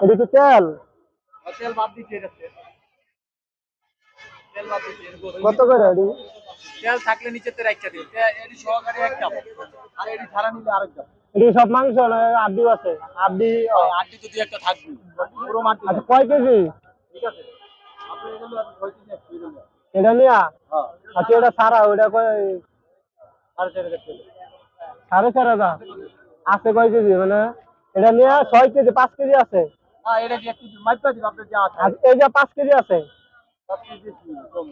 এটা কি তেল? কত করে এডি? তেল থাকলে নিচেতে রাখতে দিন। এডি সহকারে এক দাম। আর এডি ছাড়া নিলে আরেক দাম। এডি সব মাংস না আড্ডি আছে? আড্ডি আড্ডি তো দুই একটা থাকবে। পুরো মাটি। আচ্ছা কয় কেজি? ঠিক আছে। আপনি এগুলো আপনি 6 কেজি একটু এগুলো। এটা নিয়া? হ্যাঁ। আচ্ছা এটা সারা ওটা কয়? 4.5 কেজি। 4.5 আছে কয় কেজি মানে? এটা নিয়া 6 কেজি 5 কেজি আছে। হ্যাঁ এটা কি একটু মাইপা দিন আপনি যা আছে। আর এই যে 5 কেজি আছে। 5 কেজি কম।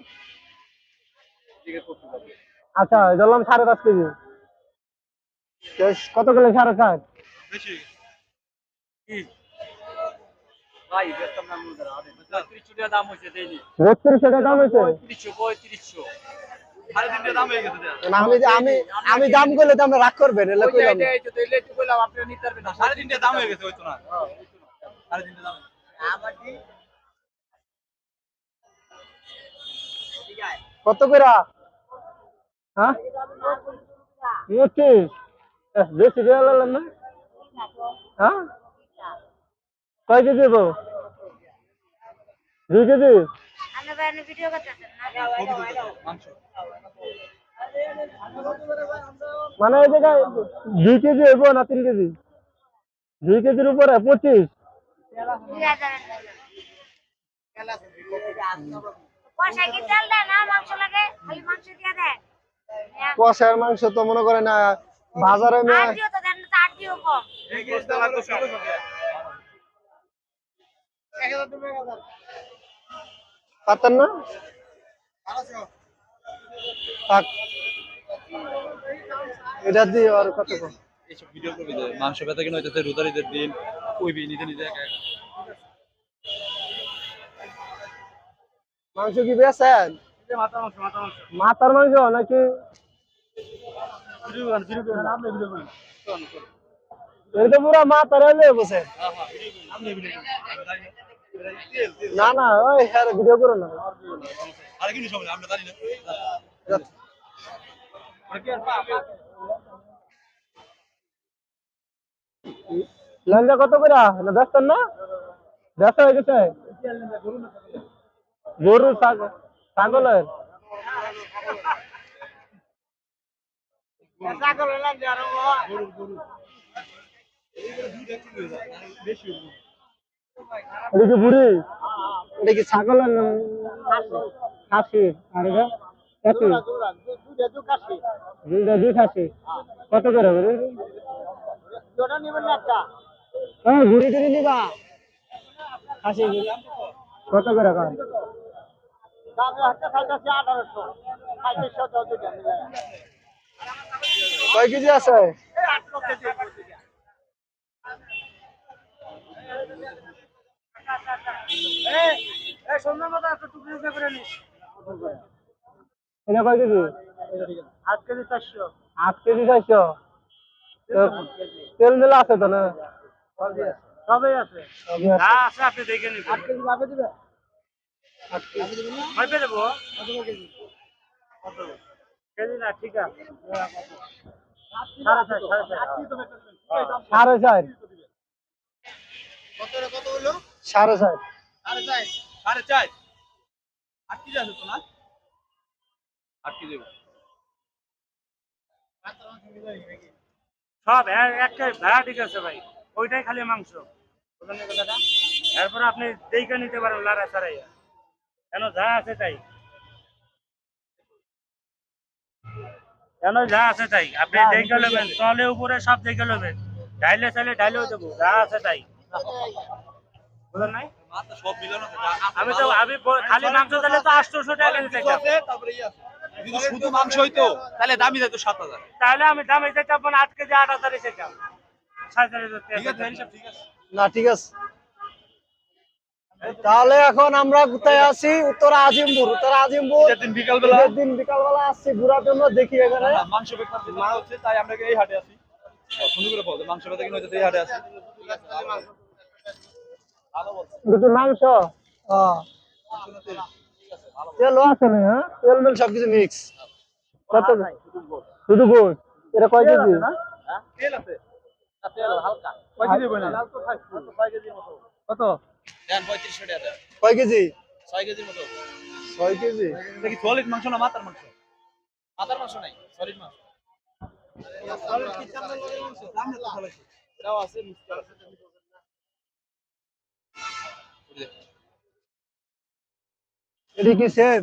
জিজ্ঞেস করতে হবে। আচ্ছা ধরলাম 5.5 কেজি। কত গেলে 4.5? বেশি। কি? ভাই বেতন নাম ধরা হবে। 35 টাকা দাম হইছে দেইনি। 32 টাকা দাম হইছে? 3500 সাড়ে 3 টাকা দাম হয়ে গেছে। আমি দাম কইলে তো আমরা রাগ করবেন এলা কইলাম। এই তো এলে একটু কইলাম আপনি নিতে পারবেন না। 3.5 টাকা দাম হয়ে গেছে হইতো না। হ্যাঁ হইতো না। 3.5 টাকা দাম। আমার কি? কত কইরা? হ্যাঁ 25 বেশি দিয়ে লালাম না? হ্যাঁ কয় কেজি দেবো? 2 কেজি? আমরা বাইরে ভিডিও করতেছেন না মাংস। মানে এই জায়গায় 2 কেজি হইব না 3 কেজি? 2 কেজির উপরে 25? 2000 পয়সা কি তেল দেয় না মাংস লাগে খালি মাংস দিয়ে দেয় কষার মাংস তো মনে করে না বাজারে আটিও তো দেন না আটিও কম এই গোশত লাগবে 1600 টাকা। 1000 টাকা। পাতেন না? থাক। এটা দিয়ে আর কত কম? এইসব ভিডিও করবি যে মাংস বেচা কিনা হইতেছে রোজারিদের দিন কইবি নিজে নিজে একা একা। মাংস কি বেচেন? মাথা মাংস। মাথার মাংস নাকি? ভিডিও করেন আপনি ভিডিও করেন। এটা পুরো মাথার হইলে বসে। হ্যাঁ হ্যাঁ ভিডিও করেন আপনি ভিডিও করেন। আমি জানি না। তেল না না ওই হ্যাঁ ভিডিও করো না। আরে কি সমস্যা আমরা জানি না। আর কি আর পা লেনজা কত করে? না বেচতেন না? বেচা হয়ে গেছে? গরু ছাগলের? ছাগল হলাম যে আরো গরু বেশি এটা কি বুড়ি? এটা কি ছাগলের না খাসি? আর এটা একই? দুইটা দুই খাসি। কত করে বুড়ি? জোড়া নেবেন না একটা হ্যাঁ ঘুরি টুরি নিবা? খাসি কত করে কার? দামে একটা খাইতেছে 1800 3500 দাও দুইটা মিলে কয় কেজি আছে? 8 কেজি এই এই সুন্দর মতো একটা টুকরো টুকরো করে নিস এটা কয় কেজি? 8 KG 400 8 KG 400? তেল মেলা আছে তো না? সবই আছে সবই আছে। হ্যাঁ আছে আপনি দেখে নিন 8 কেজি ভাবে দিবে 8 কেজি ভাবে দেব কত কেজি কত কেজি না ঠিক আছে 4.5 সাড়ে চার? কত হলো 4.5? 4.5 8 কেজি আছে তো না 8 কেজি সব একটাই ভাড়া ঠিক আছে ভাই ওইটাই খালি মাংস বুঝলেন কথাটা এরপর আপনি দেখে নিতে পারেন লারা সারাইয়া কেন যা আছে তাই কেন যা আছে তাই আপনি দেখে নেবেন তলে উপরে সব দেখে নেবেন ডাইলে চাইলে ডাইলেও দেবো যা আছে তাই বুঝলেন নাই সব মিলানো আমি খালি মাংস দিলে তো 800 টাকা নিতে যদি শুধু মাংস হইতো তাহলে দামি যেত 7000 তাহলে আমি দামি চাইতাম 8 কেজি 8000 এ চাইতাম 4500 ঠিক আছে না ঠিক আছে। তাহলে এখন আমরা কোথায় আছি? উত্তর আজিমপুর। উত্তর আজিমপুর দিন বিকালবেলা দিন বিকালবেলা আসছি ঘোরার জন্য। দেখি এখানে মাংস বেচতে মা হচ্ছে তাই আমরা এই হাটে আছি সুন্দর করে বলতে মাংস বেচা কিনা হইতেছে এই হাটে আছি ভালো বলছে দুটো মাংস তেলও আছে না? হ্যাঁ তেল মেল সবকিছু মিক্স। কত? শুধু গোস? এটা কয় কেজি? তেল আছে কয় কেজি বলে কত দেন 3500 টাকা দেন কয় কেজি 6 কেজির মতো 6 কেজি এটা কি সলিড মাংস না মাথার মাংস মাথার মাংস নাই সলিড মাংস সলিড কি চামড়া লাগের মাংস দাম তো ভালো আছে এটাও আছে মিক্স আছে এটা কি সেম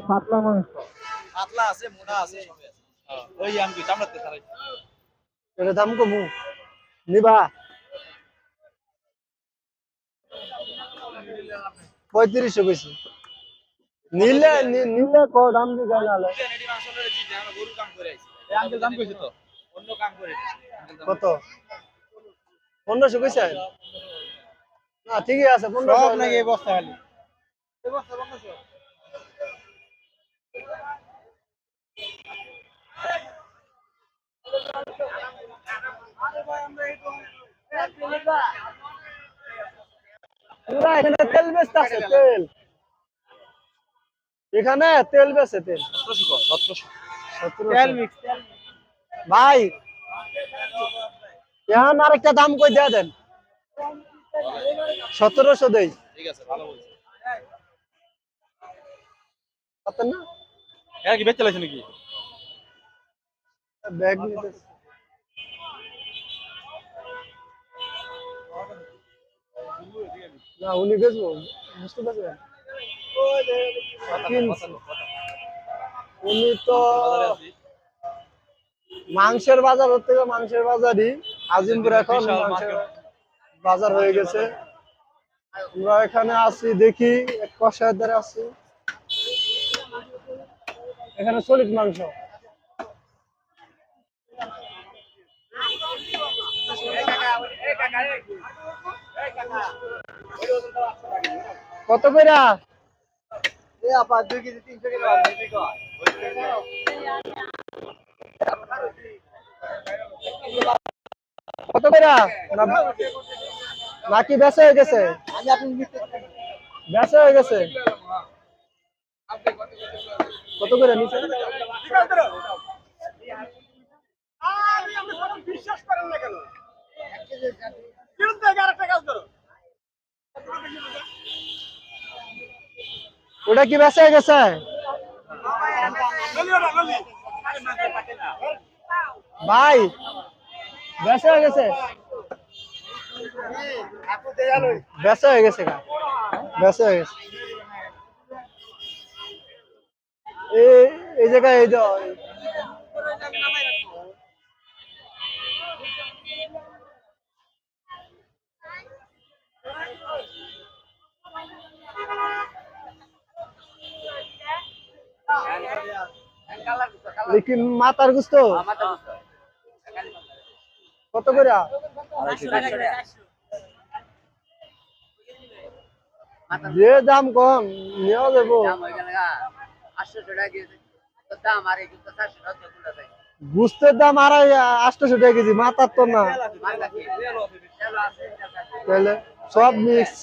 পাতলা মাংস পাতলা আছে মোটা আছে সবই আছে ওই আমি কি চামড়াতে চালাই এটা দাম কমু নিবা 3500 কইছি নিলে নিলে কো দাম দি গায় নালে এডি মাংস লরে জি আমরা গরু কাম করে আইছি এই আঙ্কেল দাম কইছে তো অন্য কাম করে কত 1500 কইছে না ঠিকই আছে 1500 সব নাকি এই বস্তা খালি এই বস্তা 1500 পুরা এখানে তেল বেচতে আছে তেল এখানে তেল বেচে তেল 1700 তেল মিক্স ভাই এখন আরেকটা দাম কই দেয়া দেন 1700 দেই ঠিক আছে ভালো বলছেন কত না এরা কি বেচতে লাইছে নাকি ব্যাগ নিতে না উনি বেচবো বুঝতে পারছেন উনি তো মাংসের বাজার থেকে মাংসের বাজারই আজিমপুর এখন মাংসের বাজার হয়ে গেছে আমরা এখানে আছি দেখি এক কষায়ের ধারে আছি এখানে সলিড মাংস কত কইরা এ আপা 2 কেজি 300 টাকা আছে ঠিক কত কইরা নাকি বেচা হয়ে গেছে আমি আপনি বেচা হয়ে গেছে কত করে নিচে বিশ্বাস করেন না কেন কিরণ থেকে আরেকটা কাজ করো ওটা কি বেচা হয়ে গেছে ভাই বেচা হয়ে গেছে বেচা হয়ে গেছে বেচা হয়ে গেছে এই জায়গায় এই দাও लेकिन মাথার গুস্ত কত করে যে দাম কম নেওয়া যাবো গুস্তের দাম 800 টাকা কেজি মাথার তো না তাহলে সব মিক্স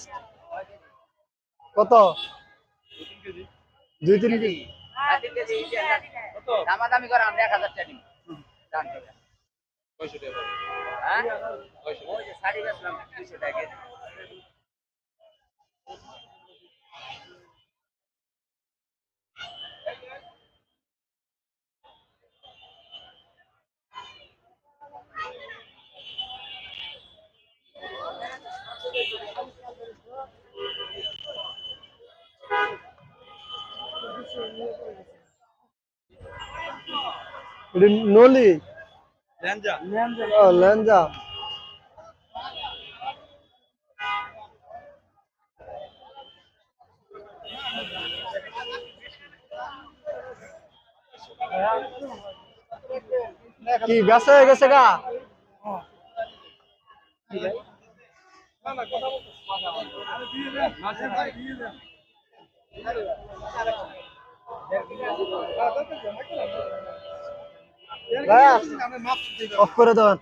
কত 2-3 কেজি দামাদামি করে আমরা 1000 টাকা নিই দাম টাকা 900 টাকা হ্যাঁ 900 ওই যে শাড়ি বেচলাম 200 টাকা কেজি নলি লেঞ্জা ও লেঞ্জা কি বেচা হয়ে গেছে গা অফ করে দেন